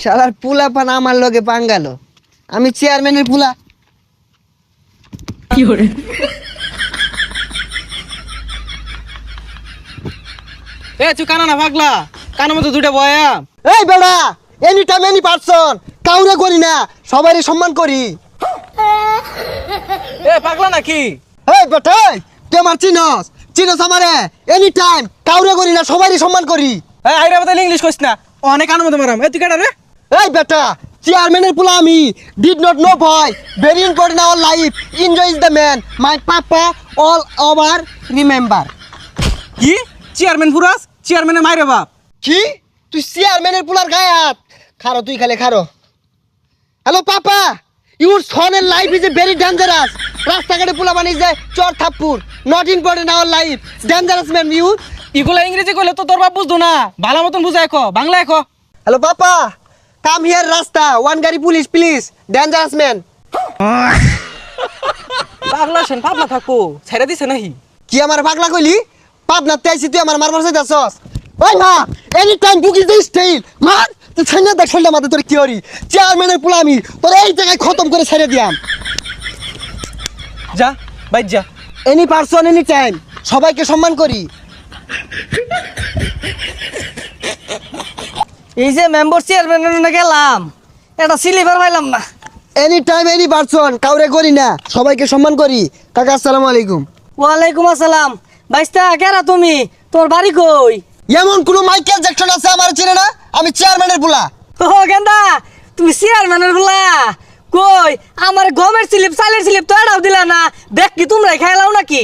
শালার পুলা পান আমার লগে পাঙ্গালো, আমি চেয়ারম্যানের পুলা। এ তুই কানা না পাগলা, কানের মতো দুইটা বয়া। এই বেড়া, এনি টাইম এনি পারসন, কাউরে করি না, সবারই সম্মান করি। এ পাগলা নাকি? এই বেটা, তুই আমার চিনস চিনস আমারে? এনি টাইম কাউরে করি না, সবারই সম্মান করি। এই আইরা বদলে ইংলিশ কইস না, অনেক কানের মতো মারাম। এ তুই কাটা রে? এই বেটা, চেয়ারম্যানের পুলা আমি, ডিড নট নো ভয়, very important our life, enjoy is the man, my papa all over remember. কি চেয়ারম্যান ফুরাস? চেয়ারম্যানের মাইরে বাপ। কি তুই চেয়ারম্যানের পুলার গায়ে হাত? খারো তুই, খালে খারো। হ্যালো পাপা, ইউর সনের life is a very dangerous. রাস্তাঘাটে পুলা বানিয়ে যায় চর থাপ্পুর, not important our life, dangerous man you. ইগুলা ইংরেজি কইলে তো তোর বাপ বুঝতো না, ভালো মতন বুঝাই কো, বাংলায় কো। হ্যালো পাপা, কাম হিয়ার রাস্তা, ওয়ান গাড়ি পুলিশ প্লিজ, ডেঞ্জারাস ম্যান। পাগলা সেন পাগলা থাকো, ছেড়ে দিছে নাহি? কি আমার পাগলা কইলি? পাবনাতে আইছি, তুই আমার মারবার চাইতাছস? ওই মা, any time book is the style, মার তুই ছাইনা দেখ ঠান্ডা মাথা তোর কি হরি। চেয়ারম্যানের পুলা আমি তোর এই জায়গায় খতম করে ছেড়ে দিয়াম। যা বাইর যা। এনি পারসন এনি টাইম, সবাইকে সম্মান করি। এই যে মেম্বার চেয়ারম্যান গেলাম, এটা স্লিপার পাইলাম না। এনি টাইম এনি পারসন, কাউরে করি না, সবাইকে সম্মান করি। কাকা আসসালামু আলাইকুম। ওয়ালাইকুম আসসালাম। বাইস্তা কেরা তুমি? তোর বাড়ি কই? এমন কোন মাইকেল জ্যাকসন আছে আমার চেনে না? আমি চেয়ারম্যানের পুলা। ও গেন্দা, তুমি চেয়ারম্যানের গুলা কই? আমার গমের স্লিপ চালের স্লিপ তো এটাও দিলা না, ব্যাগ কি তোমরাই খাইলাও নাকি?